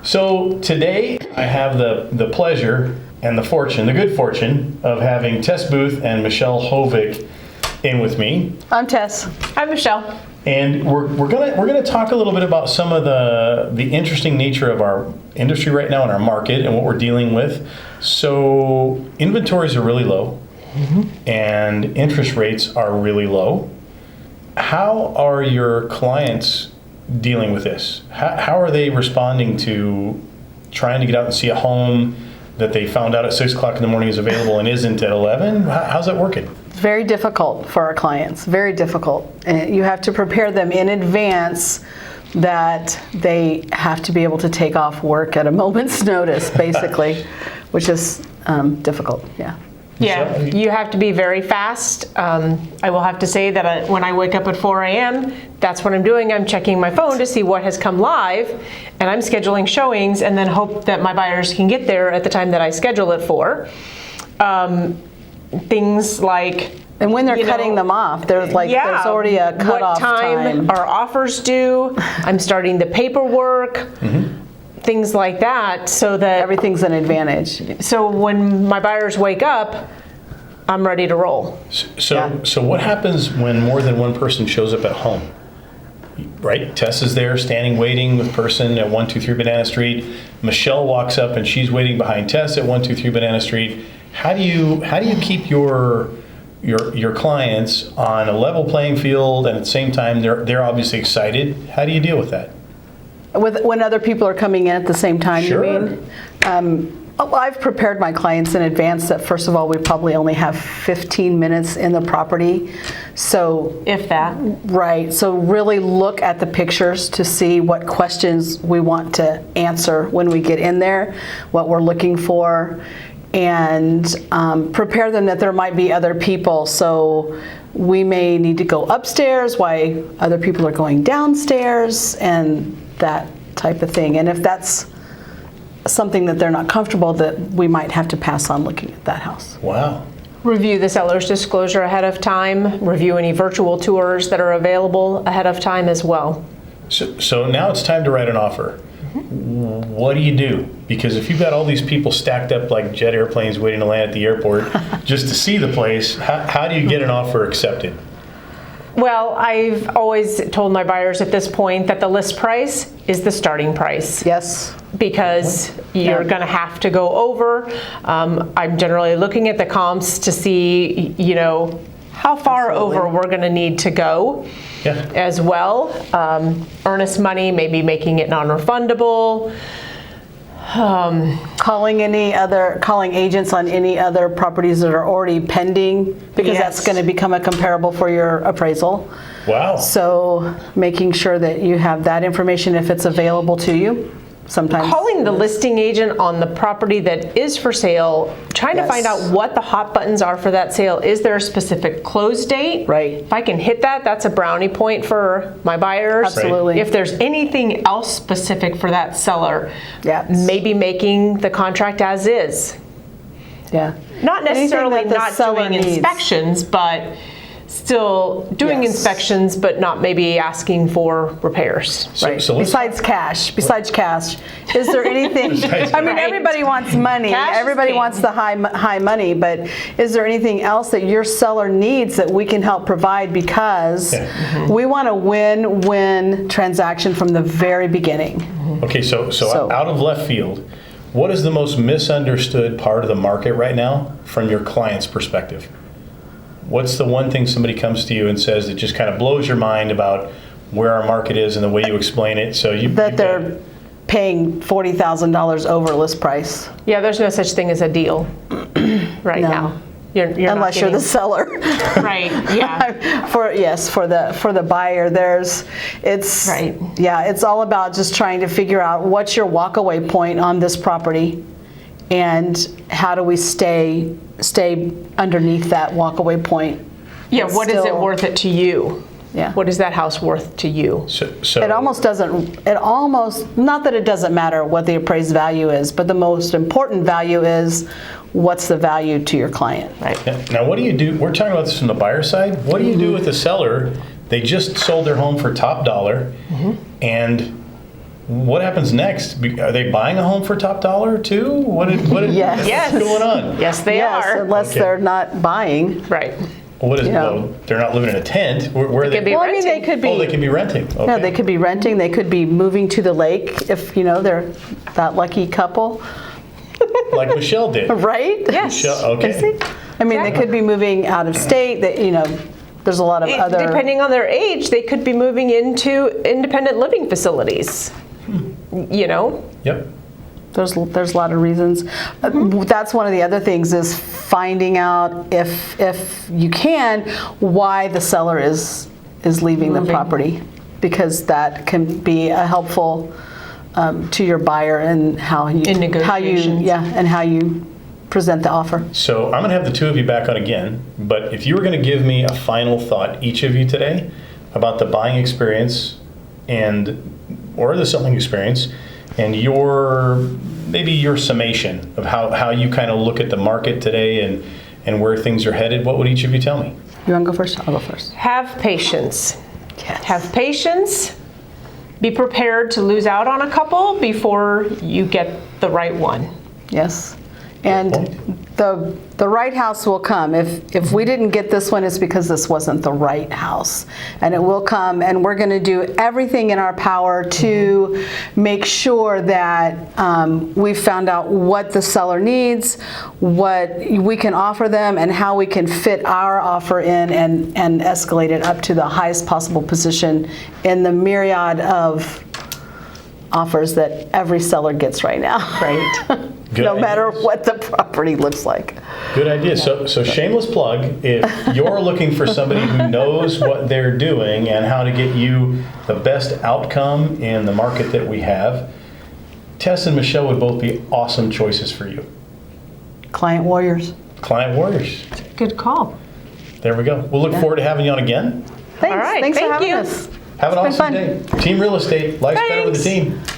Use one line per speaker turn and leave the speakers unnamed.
So today I have the pleasure and the good fortune of having Tess Booth and Michelle Hovik in with me.
I'm Tess.
I'm Michelle.
And we're gonna talk a little bit about some of the interesting nature of our industry right now in our market and what we're dealing with. So inventories are really low, and interest rates are really low. How are your clients dealing with this? How are they responding to trying to get out and see a home that they found out at 6 o'clock in the morning is available and isn't at 11? How's that working?
Very difficult for our clients, very difficult. And you have to prepare them in advance that they have to be able to take off work at a moment's notice, basically, which is difficult, yeah.
Yeah, you have to be very fast. I will have to say that when I wake up at 4 a.m., that's what I'm doing. I'm checking my phone to see what has come live, and I'm scheduling showings and then hope that my buyers can get there at the time that I schedule it for. Things like...
And when they're cutting them off, there's already a cutoff time.
What time are offers due? I'm starting the paperwork. Things like that, so that
everything's an advantage.
So when my buyers wake up, I'm ready to roll.
So what happens when more than one person shows up at home? Right, Tess is there standing waiting with person at 123 Banana Street. Michelle walks up and she's waiting behind Tess at 123 Banana Street. How do you keep your clients on a level playing field, and at the same time they're obviously excited? How do you deal with that?
When other people are coming in at the same time,
Sure.
You mean? Well, I've prepared my clients in advance that, first of all, we probably only have 15 minutes in the property. So,
if that.
Right. So really look at the pictures to see what questions we want to answer when we get in there, what we're looking for, and prepare them that there might be other people. So we may need to go upstairs while other people are going downstairs, and that type of thing. And if that's something that they're not comfortable, that we might have to pass on looking at that house.
Wow.
Review the seller's disclosure ahead of time. Review any virtual tours that are available ahead of time as well.
So now it's time to write an offer. What do you do? Because if you've got all these people stacked up like jet airplanes waiting to land at the airport just to see the place, how do you get an offer accepted?
Well, I've always told my buyers at this point that the list price is the starting price.
Yes.
Because you're going to have to go over. I'm generally looking at the comps to see, how far over we're going to need to go as well. Earnest money, maybe making it non-refundable.
Calling agents on any other properties that are already pending, because that's going to become a comparable for your appraisal.
Wow.
So making sure that you have that information if it's available to you. Sometimes
calling the listing agent on the property that is for sale, trying to find out what the hot buttons are for that sale. Is there a specific close date?
Right.
If I can hit that, that's a brownie point for my buyers.
Absolutely.
If there's anything else specific for that seller, maybe making the contract as is.
Yeah.
Not necessarily not doing inspections, but still doing inspections, but not maybe asking for repairs.
Right. So besides cash, is there anything? I mean, everybody wants money. Everybody wants the high money, but is there anything else that your seller needs that we can help provide? Because we want a win-win transaction from the very beginning.
Okay, so out of left field, what is the most misunderstood part of the market right now from your client's perspective? What's the one thing somebody comes to you and says that just kind of blows your mind about where our market is and the way you explain it? So
they're paying $40,000 over list price.
Yeah, there's no such thing as a deal now. You're
unless you're the seller.
Right. Yeah.
for the buyer, it's all about just trying to figure out what's your walkaway point on this property, and how do we stay underneath that walkaway point.
Yeah, what is it worth it to you?
Yeah.
What is that house worth to you?
So
it almost, not that it doesn't matter what the appraised value is, but the most important value is what's the value to your client.
Right.
Now what do you do? We're talking about this from the buyer side. What do you do with the seller? They just sold their home for top dollar, and what happens next? Are they buying a home for top dollar too?
Yes.
What's going on?
Yes, they are.
Unless
Okay.
they're not buying.
Right.
What is it?
Yeah.
Well, they're not living in a tent. Where are they?
could be
Well, I mean, they
renting.
could be.
Oh, they can be renting. Okay.
No, they could be renting. They could be moving to the lake if they're that lucky couple,
Like Michelle did.
right?
Yes.
Michelle, okay.
I mean, they could be moving out of state. That there's a lot of other.
Depending on their age, they could be moving into independent living facilities.
Yep.
There's a lot of reasons. That's one of the other things is finding out if you can why the seller is leaving the property, because that can be a helpful to your buyer and how you
negotiations.
and how you present the offer.
So I'm going to have the two of you back on again, but if you were going to give me a final thought, each of you today, about the buying experience or the selling experience, and maybe your summation of how you kind of look at the market today and where things are headed, what would each of you tell me?
You want to go first? I'll go first.
Have patience.
Yes.
Have patience. Be prepared to lose out on a couple before you get the right one.
Yes. And the right house will come. If we didn't get this one, it's because this wasn't the right house. And it will come, and we're going to do everything in our power to make sure that we've found out what the seller needs, what we can offer them, and how we can fit our offer in and escalate it up to the highest possible position in the myriad of offers that every seller gets right now.
Right.
No matter what the property looks like.
Good idea. So shameless plug, if you're looking for somebody who knows what they're doing and how to get you the best outcome in the market that we have, Tess and Michelle would both be awesome choices for you.
Client warriors.
Client warriors.
Good call.
There we go. We'll look forward to having you on again.
Thanks.
All right,
Thanks for
thank
having
you.
us.
Have an
It's been
awesome day. Team Real Estate. Life's better with the
Thanks.
team.